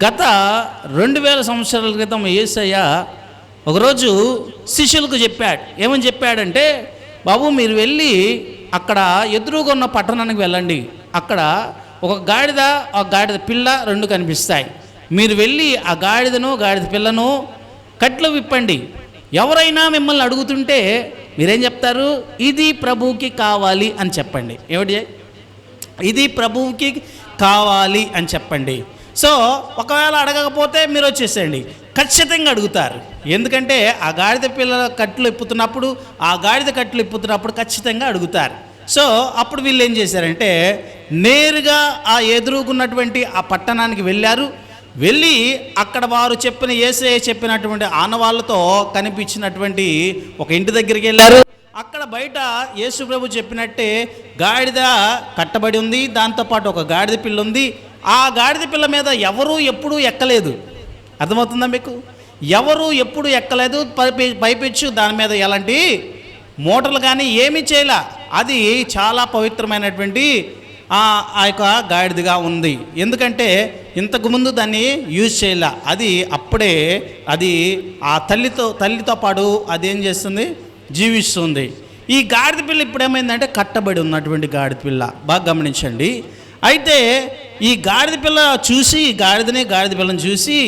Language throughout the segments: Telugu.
గత 2000 సంవత్సరాల క్రితం యేసయ్య ఒకరోజు శిష్యులకు చెప్పాడు. ఏమని చెప్పాడంటే, బాబు మీరు వెళ్ళి అక్కడ ఎదురుగా ఉన్న పట్టణానికి వెళ్ళండి, అక్కడ ఒక గాడిద ఒక గాడిద పిల్ల రెండు కనిపిస్తాయి. మీరు వెళ్ళి ఆ గాడిదను గాడిద పిల్లను కట్లు విప్పండి. ఎవరైనా మిమ్మల్ని అడుగుతుంటే మీరేం చెప్తారు? ఇది ప్రభువుకి కావాలి అని చెప్పండి. ఏమిటి? ఇది ప్రభువుకి కావాలి అని చెప్పండి. సో ఒకవేళ అడగకపోతే మీరు వచ్చేసేయండి, ఖచ్చితంగా అడుగుతారు. ఎందుకంటే ఆ గాడిద పిల్లల కట్లు ఇప్పుతున్నప్పుడు ఖచ్చితంగా అడుగుతారు. సో అప్పుడు వీళ్ళు ఏం చేశారంటే, నేరుగా ఆ ఎదురుకున్నటువంటి ఆ పట్టణానికి వెళ్ళారు. వెళ్ళి అక్కడ వారు చెప్పిన యేసయ్య చెప్పినటువంటి ఆనవాళ్ళతో కనిపించినటువంటి ఒక ఇంటి దగ్గరికి వెళ్ళారు. అక్కడ బయట యేసు ప్రభు చెప్పినట్టే గాడిద కట్టబడి ఉంది, దాంతోపాటు ఒక గాడిద పిల్ల ఉంది. ఆ గాడిద పిల్ల మీద ఎవరు ఎప్పుడూ ఎక్కలేదు. అర్థమవుతుందా మీకు? ఎవరు ఎప్పుడు ఎక్కలేదు. పైపెచ్చు దాని మీద ఎలాంటి మూటలు కానీ ఏమీ చేయలే. అది చాలా పవిత్రమైనటువంటి ఆ యొక్క గాడిదగా ఉంది. ఎందుకంటే ఇంతకుముందు దాన్ని యూజ్ చేయలే. అది అప్పుడే అది ఆ తల్లితో పాటు అది ఏం చేస్తుంది? జీవిస్తుంది. ఈ గాడిద పిల్ల ఇప్పుడు ఏమైందంటే కట్టబడి ఉన్నటువంటి గాడిద పిల్ల. బాగా గమనించండి. అయితే ఈ గాడిద పిల్ల చూసి గాడిద పిల్లని చూసి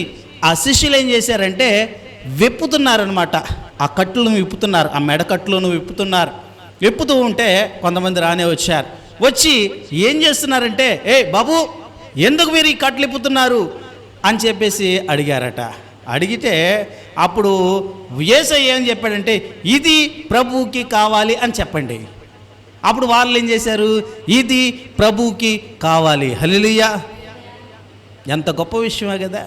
ఆ శిష్యులు ఏం చేశారంటే విప్పుతున్నారనమాట. ఆ కట్లను విప్పుతున్నారు, ఆ మెడకట్లను విప్పుతున్నారు. విప్పుతూ ఉంటే కొంతమంది రానే వచ్చారు. వచ్చి ఏం చేస్తున్నారంటే, ఏ బాబు ఎందుకు మీరు ఈ కట్లు విప్పుతున్నారు అని చెప్పేసి అడిగారట. అడిగితే అప్పుడు యేసయ్య ఏం చెప్పాడంటే, ఇది ప్రభువుకి కావాలి అని చెప్పండి. అప్పుడు వాళ్ళు ఏం చేశారు? ఇది ప్రభువుకి కావాలి. హల్లెలూయా! ఎంత గొప్ప విషయమే కదా.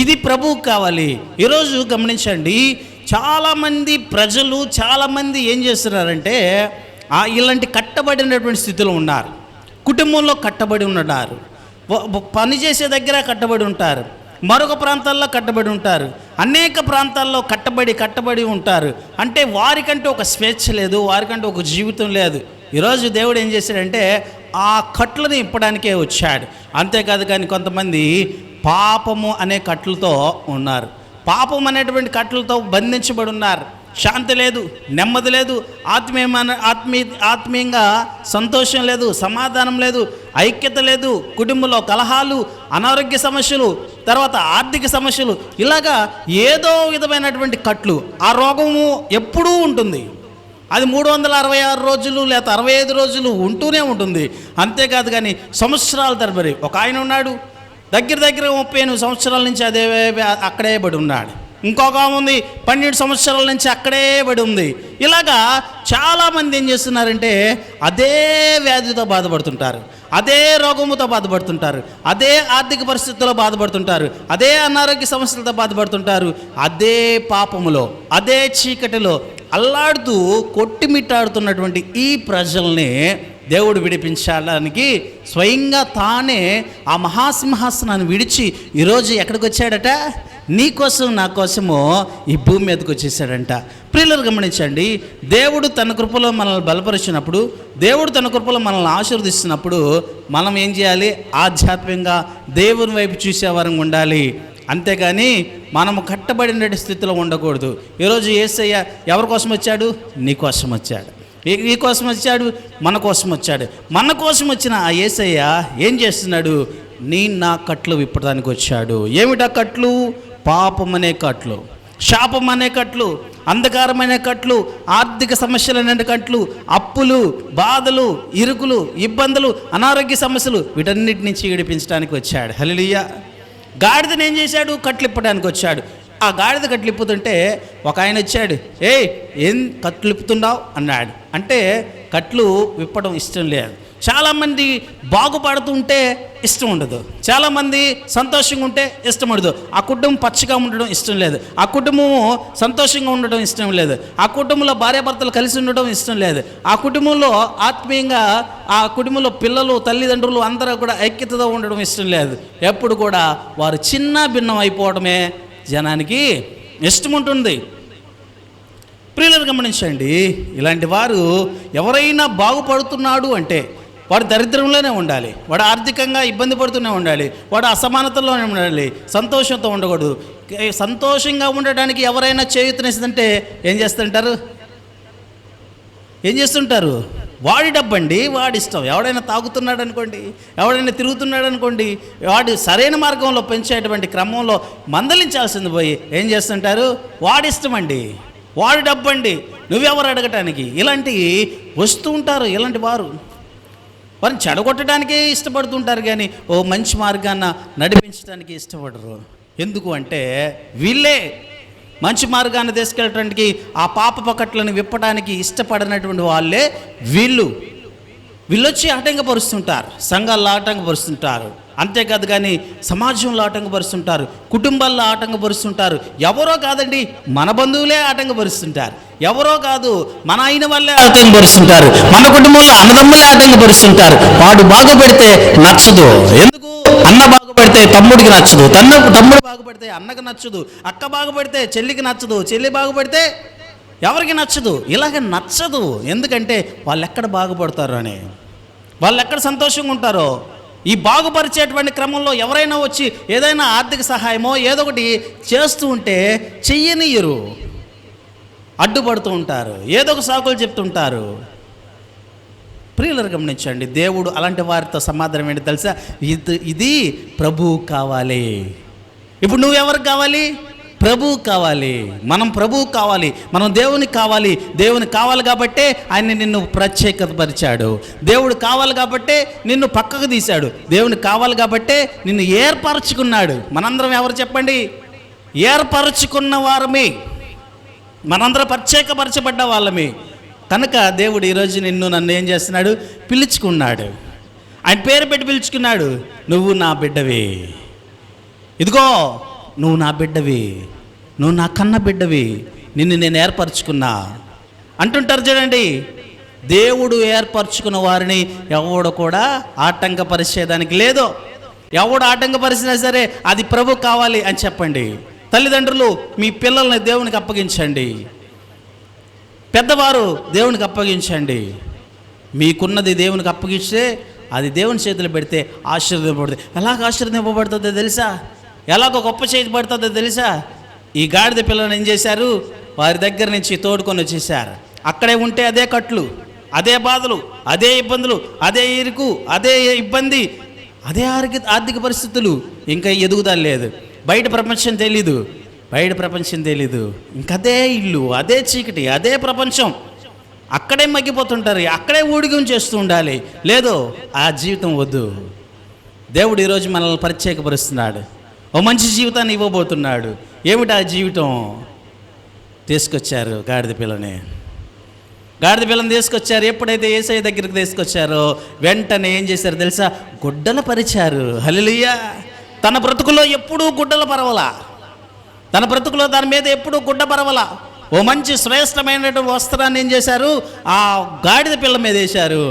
ఇది ప్రభువుకి కావాలి. ఈరోజు గమనించండి, చాలామంది ప్రజలు చాలామంది ఏం చేస్తున్నారంటే ఇలాంటి కట్టబడినటువంటి స్థితిలో ఉన్నారు. కుటుంబంలో కట్టబడి ఉన్నారు, పని చేసే దగ్గర కట్టబడి ఉంటారు, మరొక ప్రాంతాల్లో కట్టబడి ఉంటారు, అనేక ప్రాంతాల్లో కట్టబడి ఉంటారు. అంటే వారికంటే ఒక స్వేచ్ఛ లేదు, వారికంటే ఒక జీవితం లేదు. ఈరోజు దేవుడు ఏం చేశాడంటే ఆ కట్లను ఇప్పడానికే వచ్చాడు. అంతేకాదు కానీ కొంతమంది పాపము అనే కట్లతో ఉన్నారు. పాపం అనేటువంటి కట్లతో బంధించబడి ఉన్నారు. శాంతి లేదు, నెమ్మది లేదు, ఆత్మీయంగా సంతోషం లేదు, సమాధానం లేదు, ఐక్యత లేదు, కుటుంబంలో కలహాలు, అనారోగ్య సమస్యలు, తర్వాత ఆర్థిక సమస్యలు, ఇలాగా ఏదో విధమైనటువంటి కట్లు. ఆ రోగము ఎప్పుడూ ఉంటుంది. అది 366 రోజులు లేదా 65 రోజులు ఉంటూనే ఉంటుంది. అంతేకాదు కానీ సంవత్సరాల తరబడి. ఒక ఆయన ఉన్నాడు, దగ్గర 38 సంవత్సరాల నుంచి అక్కడే పడి ఉన్నాడు. ఇంకొక ఉంది 12 సంవత్సరాల నుంచి అక్కడే పడి ఉంది. ఇలాగా చాలామంది ఏం చేస్తున్నారంటే అదే వ్యాధితో బాధపడుతుంటారు, అదే రోగముతో బాధపడుతుంటారు, అదే ఆర్థిక పరిస్థితుల్లో బాధపడుతుంటారు, అదే అనారోగ్య సమస్యలతో బాధపడుతుంటారు, అదే పాపములో, అదే చీకటిలో అల్లాడుతూ కొట్టిమిట్టాడుతున్నటువంటి ఈ ప్రజల్ని దేవుడు విడిపించడానికి స్వయంగా తానే ఆ మహాసింహాసనాన్ని విడిచి ఈరోజు ఎక్కడికి వచ్చాడట? నీ కోసం నా కోసము ఈ భూమి మీదకి వచ్చేసాడంట. ప్రియులను గమనించండి, దేవుడు తన కృపలో మనల్ని బలపరిచినప్పుడు, దేవుడు తన కృపలో మనల్ని ఆశీర్వదిస్తున్నప్పుడు మనం ఏం చేయాలి? ఆధ్యాత్మికంగా దేవుని వైపు చూసేవారం ఉండాలి. అంతేగాని మనము కట్టబడిన స్థితిలో ఉండకూడదు. ఈరోజు యేసయ్య ఎవరి కోసం వచ్చాడు? నీ కోసం వచ్చాడు. ఈ కోసం వచ్చాడు, మన కోసం వచ్చాడు. మన కోసం వచ్చిన ఆ యేసయ్య ఏం చేస్తున్నాడు? నా కట్లు విప్పడానికి వచ్చాడు. ఏమిటా కట్లు? పాపం అనే కట్లు, శాపం అనే కట్లు, అంధకారమైన కట్లు, ఆర్థిక సమస్యలనే కట్లు, అప్పులు, బాధలు, ఇరుకులు, ఇబ్బందులు, అనారోగ్య సమస్యలు, వీటన్నిటి నుంచి విడిపించడానికి వచ్చాడు. హల్లెలూయా! గాడిదని ఏం చేశాడు? కట్లు ఇప్పడానికి వచ్చాడు. ఆ గాడిద కట్లు ఇప్పుతుంటే ఒక ఆయన వచ్చాడు. ఏం కట్లు ఇప్పుతున్నావు అన్నాడు. అంటే కట్లు విప్పడం ఇష్టం లేదు. చాలామంది బాగుపడుతుంటే ఇష్టం ఉండదు, చాలామంది సంతోషంగా ఉంటే ఇష్టం ఉండదు. ఆ కుటుంబం పచ్చగా ఉండడం ఇష్టం లేదు, ఆ కుటుంబము సంతోషంగా ఉండడం ఇష్టం లేదు, ఆ కుటుంబంలో భార్యాభర్తలు కలిసి ఉండడం ఇష్టం లేదు, ఆ కుటుంబంలో ఆత్మీయంగా ఆ కుటుంబంలో పిల్లలు, తల్లిదండ్రులు అందరూ కూడా ఐక్యతతో ఉండడం ఇష్టం లేదు. ఎప్పుడు కూడా వారు చిన్న భిన్నం అయిపోవడమే జనానికి ఇష్టం ఉంటుంది. ప్రియులను గమనించండి, ఇలాంటి వారు ఎవరైనా బాగుపడుతున్నాడు అంటే వాడు దరిద్రంలోనే ఉండాలి, వాడు ఆర్థికంగా ఇబ్బంది పడుతూనే ఉండాలి, వాడు అసమానతలోనే ఉండాలి, సంతోషంతో ఉండకూడదు. సంతోషంగా ఉండడానికి ఎవరైనా చేయూతనిస్తుంటే ఏం చేస్తుంటారు? వాడి డబ్బండి, వాడి ఇష్టం. ఎవడైనా తాగుతున్నాడు అనుకోండి, ఎవడైనా తిరుగుతున్నాడు అనుకోండి, వాడు సరైన మార్గంలో పెంచేటువంటి క్రమంలో మందలించాల్సింది పోయి ఏం చేస్తుంటారు? వాడి ఇష్టం అండి, వాడి డబ్బండి, నువ్వెవరు అడగటానికి. ఇలాంటివి వస్తూ ఉంటారు. ఇలాంటి వారిని చెడగొట్టడానికే ఇష్టపడుతుంటారు, కానీ ఓ మంచి మార్గాన్న నడిపించడానికి ఇష్టపడరు. ఎందుకు అంటే వీళ్ళే మంచి మార్గాన్ని తీసుకెళ్ళటానికి, ఆ పాప పకట్లను విప్పడానికి ఇష్టపడినటువంటి వాళ్ళే వీళ్ళొచ్చి ఆటంకపరుస్తుంటారు, సంఘాల్లో ఆటంకపరుస్తుంటారు. అంతేకాదు కానీ సమాజంలో ఆటంకపరుస్తుంటారు, కుటుంబాల్లో ఆటంకపరుస్తుంటారు. ఎవరో కాదండి, మన బంధువులే ఆటంకపరుస్తుంటారు. ఎవరో కాదు, మన అయిన వాళ్ళే ఆటంకపరుస్తుంటారు. మన కుటుంబంలో అన్నదమ్ములే ఆటంకపరుస్తుంటారు. వాడు బాగుపడితే నచ్చదు. ఎందుకు? అన్న బాగుపడితే తమ్ముడికి నచ్చదు, తమ్ముడు బాగుపడితే అన్నకు నచ్చదు, అక్క బాగుపడితే చెల్లికి నచ్చదు, చెల్లి బాగుపడితే ఎవరికి నచ్చదు. ఇలాగ నచ్చదు. ఎందుకంటే వాళ్ళు ఎక్కడ బాగుపడతారో అని, వాళ్ళు ఎక్కడ సంతోషంగా ఉంటారో. ఈ బాగుపరిచేటువంటి క్రమంలో ఎవరైనా వచ్చి ఏదైనా ఆర్థిక సహాయమో ఏదో ఒకటి చేస్తూ ఉంటే చెయ్యనియరు, అడ్డుపడుతూ ఉంటారు, ఏదో ఒక సాకులు చెప్తుంటారు. ప్రియులను గమనించండి, దేవుడు అలాంటి వారితో సమాధానం ఏంటి తెలుసా? ఇది ప్రభువు కావాలి. ఇప్పుడు నువ్వెవరికి కావాలి? ప్రభువు కావాలి. మనం ప్రభువు కావాలి, మనం దేవునికి కావాలి. దేవుని కావాలి కాబట్టే ఆయన నిన్ను ప్రత్యేకతపరిచాడు. దేవుడు కావాలి కాబట్టే నిన్ను పక్కకు తీశాడు. దేవుని కావాలి కాబట్టే నిన్ను ఏర్పరచుకున్నాడు. మనందరం ఎవరు చెప్పండి? ఏర్పరచుకున్న వారమే, మనందరం ప్రత్యేకపరచబడ్డ వాళ్ళమే. కనుక దేవుడు ఈరోజు నన్ను ఏం చేస్తున్నాడు? పిలుచుకున్నాడు. ఆయన పేరు పెట్టి పిలుచుకున్నాడు. నువ్వు నా బిడ్డవి, ఇదిగో నువ్వు నా బిడ్డవి, నువ్వు నా కన్న బిడ్డవి, నిన్ను నేను ఏర్పరచుకున్నా అంటుంటారు చూడండి. దేవుడు ఏర్పరచుకున్న వారిని ఎవడు కూడా ఆటంకపరిచేదానికి లేదు. ఎవడు ఆటంకపరిచినా సరే అది ప్రభు కావాలి అని చెప్పండి. తల్లిదండ్రులు మీ పిల్లల్ని దేవునికి అప్పగించండి. పెద్దవారు దేవునికి అప్పగించండి. మీకున్నది దేవునికి అప్పగిస్తే అది దేవుని చేతులు పెడితే ఆశీర్వదింపబడుతుంది. ఎలాగ ఆశీర్వదింపబడుతుందో తెలుసా? ఎలాగో గొప్ప చేయబడుతుందో తెలుసా? ఈ గాడిద పిల్లలను ఏం చేశారు? వారి దగ్గర నుంచి తోడుకొని వచ్చేసారు. అక్కడే ఉంటే అదే కట్లు, అదే బాధలు, అదే ఇబ్బందులు, అదే ఇరుకు, అదే ఇబ్బంది, అదే ఆర్థిక పరిస్థితులు. ఇంకా ఎదుగుదల లేదు. బయట ప్రపంచం తెలీదు. ఇంకదే ఇల్లు, అదే చీకటి, అదే ప్రపంచం. అక్కడే మగ్గిపోతుంటారు, అక్కడే ఊడిగం చేస్తూ ఉండాలి. లేదు, ఆ జీవితం వద్దు. దేవుడు ఈరోజు మనల్ని ప్రత్యేకపరుస్తున్నాడు. ఓ మంచి జీవితాన్ని ఇవ్వబోతున్నాడు. ఏమిటి ఆ జీవితం? తీసుకొచ్చారు గాడిద పిల్లని తీసుకొచ్చారు. ఎప్పుడైతే యేసయ్య దగ్గరికి తీసుకొచ్చారో వెంటనే ఏం చేశారు తెలుసా? గుడ్డల పరిచారు. హల్లెలూయా. తన బ్రతుకులో ఎప్పుడూ గుడ్డల పరవలా, తన బ్రతుకులో దాని మీద ఎప్పుడూ గుడ్డ పరవలా. ఓ మంచి శ్రేష్టమైనటువంటి వస్త్రాన్ని ఏం చేశారు? ఆ గాడిద పిల్ల మీద వేశారు.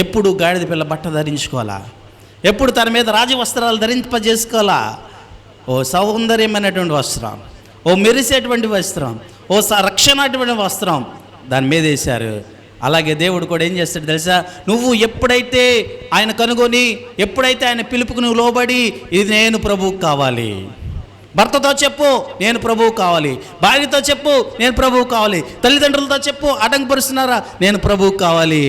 ఎప్పుడు గాడిద పిల్ల బట్ట ధరించుకోవాలా, ఎప్పుడు తన మీద రాజవస్త్రాలు ధరింపజేసుకోవాలా. ఓ సౌందర్యమైనటువంటి వస్త్రం, ఓ మెరిసేటువంటి వస్త్రం, ఓ రక్షణటువంటి వస్త్రం దాని మీద వేశారు. అలాగే దేవుడు కూడా ఏం చేస్తాడు తెలుసా? నువ్వు ఎప్పుడైతే ఆయన కనుగొని, ఎప్పుడైతే ఆయన పిలుపుకు నువ్వు లోబడి, ఇది నేను ప్రభువు కావాలి, భర్తతో చెప్పు నేను ప్రభువు కావాలి, భార్యతో చెప్పు నేను ప్రభువు కావాలి, తల్లిదండ్రులతో చెప్పు ఆటంకపరుస్తున్నారా నేను ప్రభువు కావాలి.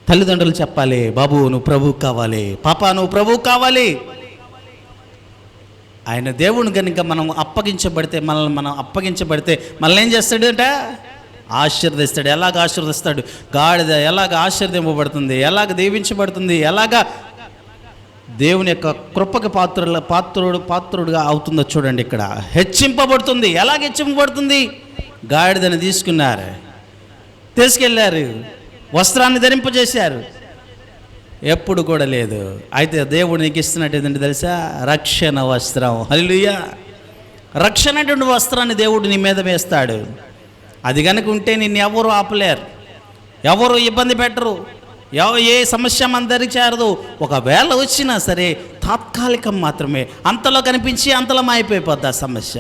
తల్లిదండ్రులు చెప్పాలి, బాబు నువ్వు ప్రభువు కావాలి, పాప నువ్వు ప్రభువు కావాలి. ఆయన దేవుని కనుక మనం అప్పగించబడితే, మనం అప్పగించబడితే మనల్ని ఏం చేస్తాడు అంటే ఆశీర్వదిస్తాడు. ఎలాగ ఆశీర్వదిస్తాడు? గాడిద ఎలాగ ఆశీర్వదింపబడుతుంది, ఎలాగ దీవించబడుతుంది, ఎలాగ దేవుని యొక్క కృపకి పాత్రుడుగా అవుతుందో చూడండి. ఇక్కడ హెచ్చింపబడుతుంది. ఎలాగ హెచ్చింపబడుతుంది? గాడిదని తీసుకెళ్ళారు, వస్త్రాన్ని ధరింపజేశారు. ఎప్పుడు కూడా లేదు. అయితే దేవుడు నీకు ఇస్తున్నట్టు ఏంటంటే తెలుసా? రక్షణ వస్త్రం. హల్లెలూయా. రక్షణ అటువంటి వస్త్రాన్ని దేవుడు నీ మీద వేస్తాడు. అది కనుక ఉంటే నిన్ను ఎవరు ఆపలేరు, ఎవరు ఇబ్బంది పెట్టరు, ఏ సమస్య మన దగ్గరికి చేరదు. ఒకవేళ వచ్చినా సరే తాత్కాలికం మాత్రమే. అంతలో కనిపించి అంతలో మాయిపోయిపోద్ది ఆ సమస్య.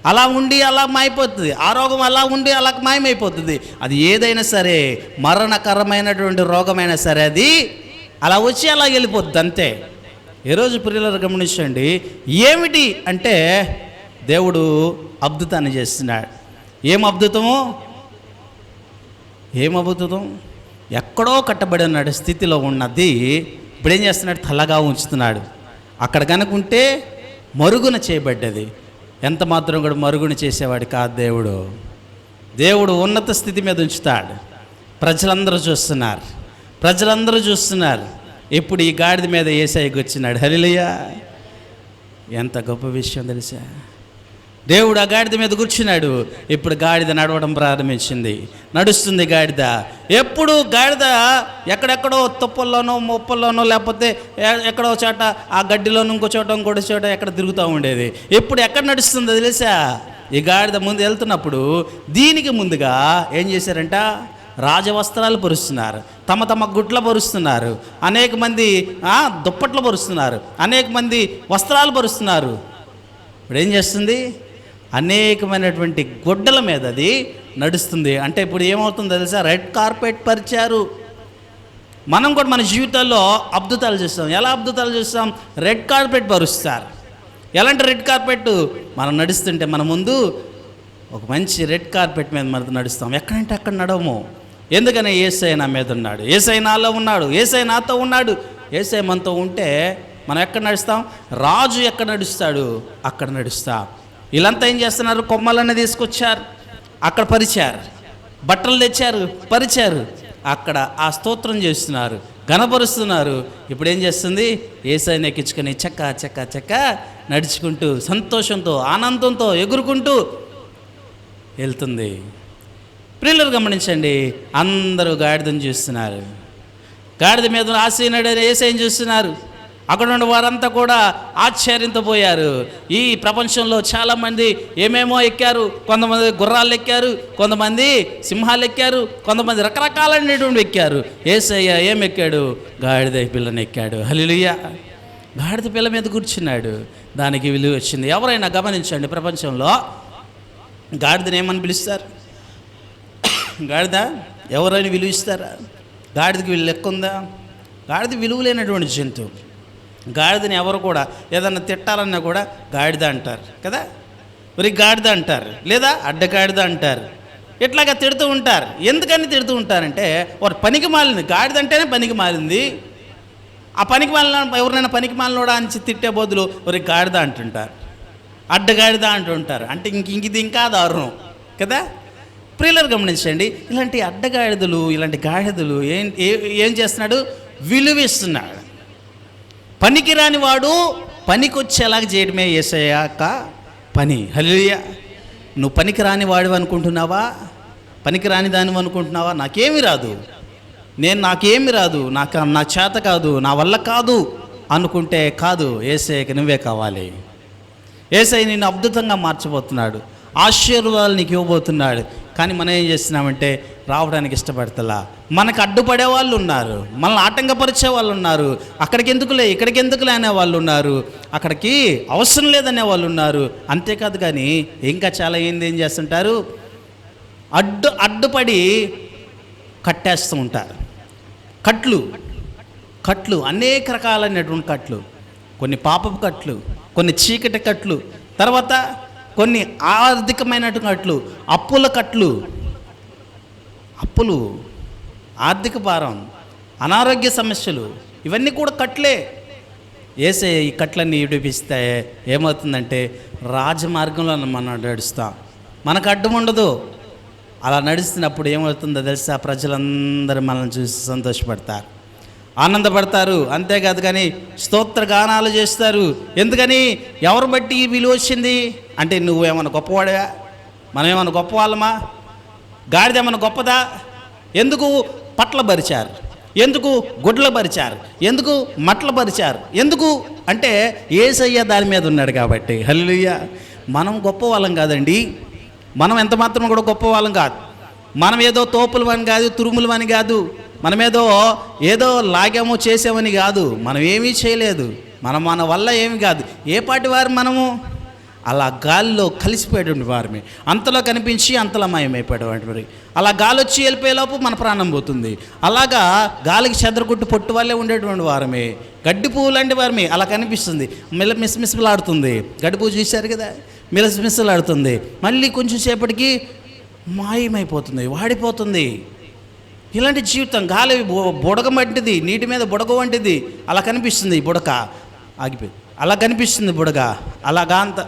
అలా ఉండి అలా మాయపోతుంది, ఆ రోగం అలా ఉండి అలా మాయమైపోతుంది. అది ఏదైనా సరే, మరణకరమైనటువంటి రోగమైనా సరే, అది అలా వచ్చి అలా వెళ్ళిపోతుంది అంతే. ఈరోజు ప్రియులారా గమనించండి, ఏమిటి అంటే దేవుడు అద్భుతాన్ని చేస్తున్నాడు. ఏం అద్భుతం? ఎక్కడో కట్టబడి ఉన్నాడు స్థితిలో ఉన్నది ఇప్పుడు ఏం చేస్తున్నాడు? తలగా ఉంచుతున్నాడు. అక్కడ కనుకుంటే మరుగున చేయబడ్డది. ఎంత మాత్రం కూడా మరుగున చేసేవాడు కాదు దేవుడు. దేవుడు ఉన్నత స్థితి మీద ఉంచుతాడు. ప్రజలందరూ చూస్తున్నారు. ఇప్పుడు ఈ గాడిద మీద యేసయ్యకి వచ్చినాడు. హల్లెలూయా! ఎంత గొప్ప విషయం తెలుసా? దేవుడు ఆ గాడిద మీద కూర్చున్నాడు. ఇప్పుడు గాడిద నడవడం ప్రారంభించింది, నడుస్తుంది గాడిద. ఎప్పుడు గాడిద ఎక్కడెక్కడో తుప్పల్లోనో మొప్పల్లోనో లేకపోతే ఎక్కడో చోట ఆ గడ్డిలోనూ ఇంకో చోట ఎక్కడ తిరుగుతూ ఉండేది. ఇప్పుడు ఎక్కడ నడుస్తుందో తెలుసా? ఈ గాడిద ముందు వెళ్తున్నప్పుడు దీనికి ముందుగా ఏం చేశారంట? రాజవస్త్రాలు పరుస్తున్నారు, తమ గుడ్ల పరుస్తున్నారు, అనేక మంది దుప్పట్లు పరుస్తున్నారు, అనేక మంది వస్త్రాలు పరుస్తున్నారు. ఇప్పుడు ఏం చేస్తుంది? అనేకమైనటువంటి గుడ్డల మీద అది నడుస్తుంది. అంటే ఇప్పుడు ఏమవుతుందో తెలుసా? రెడ్ కార్పెట్ పరిచారు. మనం కూడా మన జీవితాల్లో అద్భుతాలు చూస్తాం. ఎలా అద్భుతాలు చూస్తాం? రెడ్ కార్పెట్ పరుస్తారు. ఎలాంటి రెడ్ కార్పెట్? మనం నడుస్తుంటే మన ముందు ఒక మంచి రెడ్ కార్పెట్ మీద మనం నడుస్తాం. ఎక్కడంటే అక్కడ నడవము. ఎందుకని? యేసయ్య నా మీద ఉన్నాడు, యేసయ్య నాలో ఉన్నాడు, యేసయ్య నాతో ఉన్నాడు. యేసయ్య మనతో ఉంటే మనం ఎక్కడ నడుస్తాం? రాజు ఎక్కడ నడుస్తాడు అక్కడ నడుస్తాం. వీళ్ళంతా ఏం చేస్తున్నారు? కొమ్మలన్నీ తీసుకొచ్చారు, అక్కడ పరిచారు, బట్టలు తెచ్చారు, పరిచారు, అక్కడ ఆ స్తోత్రం చేస్తున్నారు, ఘనపరుస్తున్నారు. ఇప్పుడు ఏం చేస్తుంది? యేసయ్యని ఎక్కించుకొని చక్క నడుచుకుంటూ సంతోషంతో ఆనందంతో ఎగురుకుంటూ వెళ్తుంది. ప్రియులు గమనించండి, అందరూ గాడిదని చూస్తున్నారు. గాడిద మీద ఆసీనుడైన యేసయ్యని చూస్తున్నారు. అక్కడ ఉన్న వారంతా కూడా ఆశ్చర్యంతో పోయారు. ఈ ప్రపంచంలో చాలామంది ఏమేమో ఎక్కారు. కొంతమంది గుర్రాలు ఎక్కారు, కొంతమంది సింహాలు ఎక్కారు, కొంతమంది రకరకాలైనటువంటి ఎక్కారు. యేసయ్య ఏం ఎక్కాడు? గాడిద పిల్లని ఎక్కాడు. హల్లెలూయా! గాడిద పిల్ల మీద కూర్చున్నాడు. దానికి విలువ వచ్చింది. ఎవరైనా గమనించండి, ప్రపంచంలో గాడిదని ఏమని పిలుస్తారు? గాడిద ఎవరైనా విలువ ఇస్తారా? గాడిదకి వీళ్ళు లెక్క ఉందా? గాడిద విలువ లేనటువంటి జంతువు. గాడిదని ఎవరు కూడా ఏదన్నా తిట్టాలన్నా కూడా గాడిద అంటారు కదా, మరి గాడిద అంటారు, లేదా అడ్డగాడిద అంటారు. ఇట్లాగా తిడుతూ ఉంటారు. ఎందుకని తిడుతూ ఉంటారంటే వారు పనికి మాలింది. గాడిద అంటేనే పనికి మాలింది. ఆ పనికి మాలిన ఎవరినైనా పనికి మాలినోడా అని తిట్టే బదులు ఒక గాడిద అంటుంటారు, అడ్డగాడిద అంటుంటారు. అంటే ఇది ఇంకా దారుణం కదా. ప్రియులను గమనించండి, ఇలాంటి అడ్డగాడిదలు, ఇలాంటి గాడిదలు ఏం చేస్తున్నాడు? విలువిస్తున్నాడు. పనికిరాని వాడు పనికొచ్చేలాగా చేయడమే యేసయ్య యొక్క పని. హల్లెలూయా! నువ్వు పనికిరాని వాడు అనుకుంటున్నావా? పనికిరాని దానివి అనుకుంటున్నావా? నాకేమీ రాదు, నాకేమీ రాదు, నా చేత కాదు, నా వల్ల కాదు అనుకుంటే కాదు. యేసయ్యకి నువ్వే కావాలి. యేసయ్య నిన్ను అద్భుతంగా మార్చబోతున్నాడు, ఆశీర్వాదాలు నీకు ఇవ్వబోతున్నాడు. కానీ మనం ఏం చేస్తున్నామంటే రావడానికి ఇష్టపడతలా. మనకు అడ్డుపడే వాళ్ళు ఉన్నారు, మనల్ని ఆటంకపరిచే వాళ్ళు ఉన్నారు. ఇక్కడికి ఎందుకులే అనే వాళ్ళు ఉన్నారు, అక్కడికి అవసరం లేదనే వాళ్ళు ఉన్నారు. అంతేకాదు కానీ ఇంకా చాలా ఏం చేస్తుంటారు? అడ్డుపడి కట్టేస్తూ ఉంటారు. కట్లు అనేక రకాలైనటువంటి కట్లు. కొన్ని పాపపు కట్లు, కొన్ని చీకటి కట్లు, తర్వాత కొన్ని ఆర్థికమైనటువంటి కట్లు, అప్పులు, ఆర్థిక భారం, అనారోగ్య సమస్యలు, ఇవన్నీ కూడా కట్లే. యేసయ్య ఈ కట్లన్నీ విడిపిస్తే ఏమవుతుందంటే రాజమార్గంలో మనం నడుస్తాం, మనకు అడ్డం ఉండదు. అలా నడుస్తున్నప్పుడు ఏమవుతుందో తెలుసా? ప్రజలందరూ మనల్ని చూసి సంతోషపడతారు, ఆనందపడతారు. అంతేకాదు కానీ స్తోత్ర గానాలు చేస్తారు. ఎందుకని? ఎవరు బట్టి ఈ విలువ వచ్చింది అంటే నువ్వేమన్నా గొప్పవాడుగా? మనం ఏమన్నా గొప్ప వాళ్ళమా? గాడిద ఏమన్నా గొప్పదా? ఎందుకు పట్ల పరిచారు? ఎందుకు గుడ్ల పరిచారు? ఎందుకు మట్ల పరిచారు? ఎందుకు అంటే యేసయ్య దాని మీద ఉన్నాడు కాబట్టి. హల్లెలూయా! మనం గొప్ప వాళ్ళం కాదండి. మనం ఎంత మాత్రం కూడా గొప్ప వాళ్ళం కాదు. మనం ఏదో తోపులు అని కాదు, తురుములు అని కాదు, మనమేదో లాగామో చేసామని కాదు. మనం ఏమీ చేయలేదు, మన వల్ల ఏమి కాదు. ఏ పాటి వారు మనము? అలా గాలిలో కలిసిపోయేటువంటి వారమే, అంతలో కనిపించి అంతలో మాయమైపోయేటువంటి వారి. అలా గాలి వచ్చి వెళ్ళిపోయేలోపు మన ప్రాణం పోతుంది. అలాగా గాలికి చెదరగొట్టు పొట్టు వల్లే ఉండేటువంటి వారమే, గడ్డి పువ్వు లాంటి వారమే. అలా కనిపిస్తుంది, మిస్మిస్లాడుతుంది. గడ్డి పువ్వు చూశారు కదా, మిస్మిస్లాడుతుంది, మళ్ళీ కొంచెం సేపటికి మాయమైపోతుంది, వాడిపోతుంది. ఇలాంటి జీవితం గాలి బుడగ వంటిది, నీటి మీద బుడగ వంటిది. అలా కనిపిస్తుంది బుడక, ఆగిపోయి అలా కనిపిస్తుంది బుడగ. అలాగా అంత